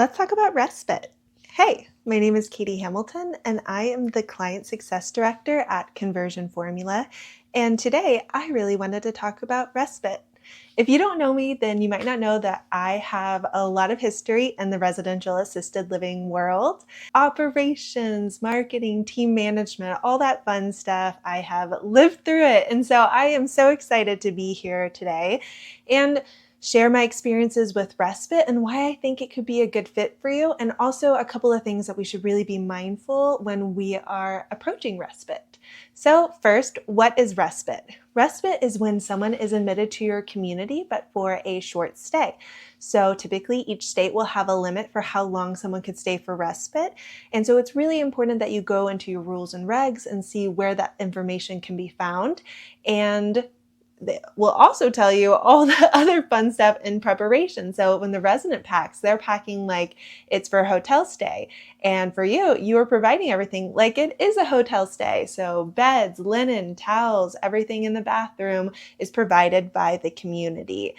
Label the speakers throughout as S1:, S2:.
S1: Let's talk about Respite. Hey, my name is Katie Hamilton, and I am the Client Success Director at ConversionFormula. And today, I really wanted to talk about Respite. If you don't know me, then you might not know that I have a lot of history in the residential assisted living world. Operations, marketing, team management, all that fun stuff. I have lived through it. And so I am so excited to be here today and share my experiences with Respite and why I think it could be a good fit for you, and also a couple of things that we should really be mindful when we are approaching Respite. So first, what is Respite? Respite is when someone is admitted to your community, but for a short stay. So typically each state will have a limit for how long someone could stay for Respite. And so it's really important that you go into your rules and regs and see where that information can be found. And they will also tell you all the other fun stuff in preparation. So when the resident packs, they're packing like it's for a hotel stay. And for you, you are providing everything like it is a hotel stay. So beds, linen, towels, everything in the bathroom is provided by the community.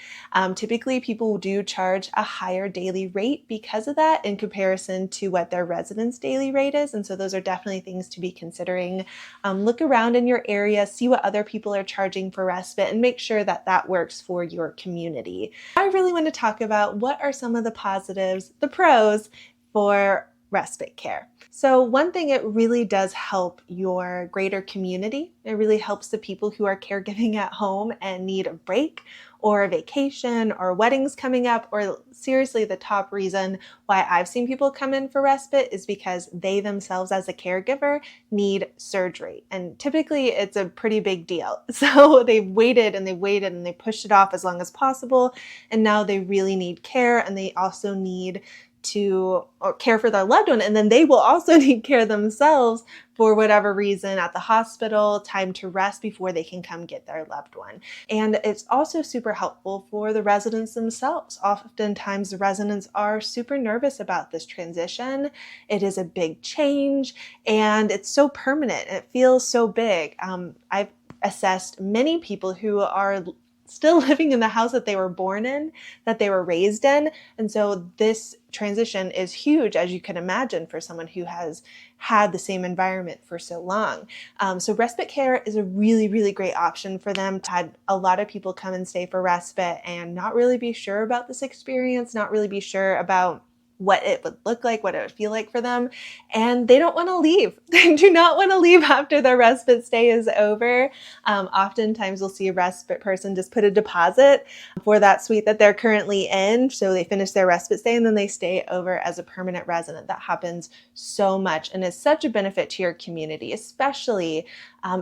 S1: Typically, people do charge a higher daily rate because of that in comparison to what their residents' daily rate is. And so those are definitely things to be considering. Look around in your area, see what other people are charging for Respite, and make sure that that works for your community. I really want to talk about what are some of the positives, the pros for respite care. So one thing, it really does help your greater community. It really helps the people who are caregiving at home and need a break or a vacation or weddings coming up, or seriously, the top reason why I've seen people come in for respite is because they themselves as a caregiver need surgery. And typically it's a pretty big deal. So they've waited and they waited and they pushed it off as long as possible. And now they really need care, and they also need to care for their loved one, and then they will also need care themselves for whatever reason at the hospital, time to rest before they can come get their loved one. And it's also super helpful for the residents themselves. Oftentimes the residents are super nervous about this transition. It is a big change and it's so permanent. It feels so big. I've assessed many people who are still living in the house that they were born in, that they were raised in. And so this transition is huge, as you can imagine, for someone who has had the same environment for so long. So respite care is a really, really great option for them. I've had a lot of people come and stay for respite and not really be sure about this experience, not really be sure about what it would look like, what it would feel like for them. And they don't want to leave. They do not want to leave after their respite stay is over. Oftentimes we'll see a respite person just put a deposit for that suite that they're currently in. So they finish their respite stay and then they stay over as a permanent resident. That happens so much and is such a benefit to your community, especially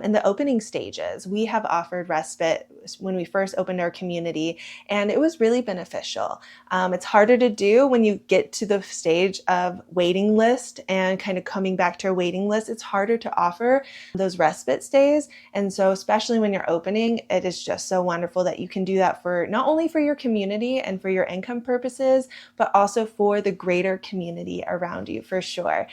S1: in the opening stages. We have offered respite when we first opened our community, and it was really beneficial. It's harder to do when you get to the stage of waiting list and kind of coming back to a waiting list. It's harder to offer those respite stays. And so especially when you're opening, it is just so wonderful that you can do that for not only for your community and for your income purposes, but also for the greater community around you, for sure.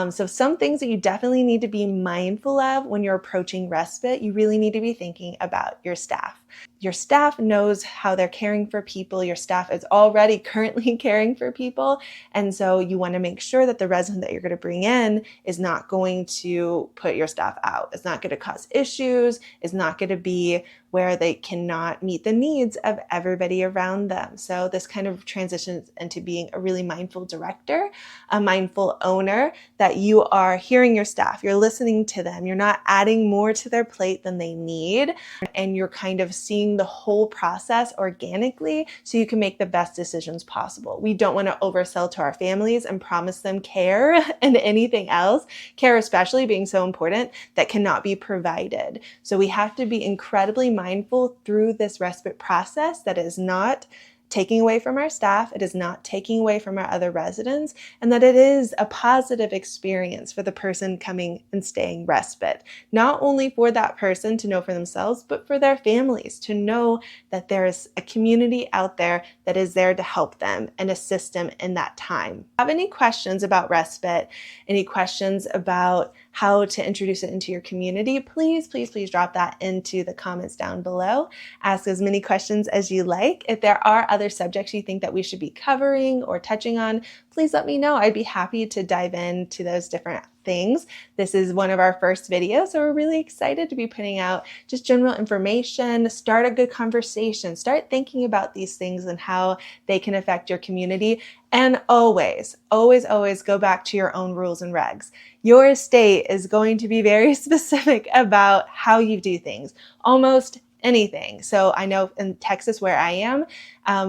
S1: So some things that you definitely need to be mindful of when you're approaching respite, you really need to be thinking about your staff. Your staff knows how they're caring for people. Your staff is already currently caring for people. And so you want to make sure that the resident that you're going to bring in is not going to put your staff out. It's not going to cause issues. It's not going to be where they cannot meet the needs of everybody around them. So this kind of transitions into being a really mindful director, a mindful owner, that you are hearing your staff, you're listening to them, you're not adding more to their plate than they need, and you're kind of seeing the whole process organically so you can make the best decisions possible. We don't want to oversell to our families and promise them care and anything else, care especially being so important, that cannot be provided. So we have to be incredibly mindful through this respite process that is not taking away from our staff, it is not taking away from our other residents, and that it is a positive experience for the person coming and staying respite. Not only for that person to know for themselves, but for their families to know that there's a community out there that is there to help them and assist them in that time. Have any questions about respite, any questions about how to introduce it into your community, please drop that into the comments down below. Ask as many questions as you like. If there are other subjects you think that we should be covering or touching on, please let me know. I'd be happy to dive into those different things. This is one of our first videos, so we're really excited to be putting out just general information, start a good conversation, start thinking about these things and how they can affect your community. And always, always, always go back to your own rules and regs. Your state is going to be very specific about how you do things, almost anything. So I know in Texas where I am,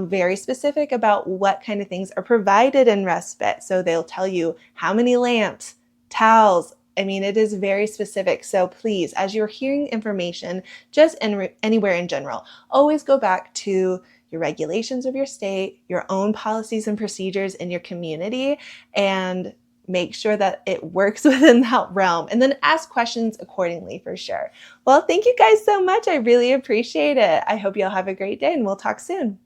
S1: very specific about what kind of things are provided in respite. So they'll tell you how many lamps, towels. I mean, it is very specific. So please, as you're hearing information, just anywhere in general, always go back to your regulations of your state, your own policies and procedures in your community, and make sure that it works within that realm, and then ask questions accordingly for sure. Well, thank you guys so much. I really appreciate it. I hope you'll have a great day and we'll talk soon.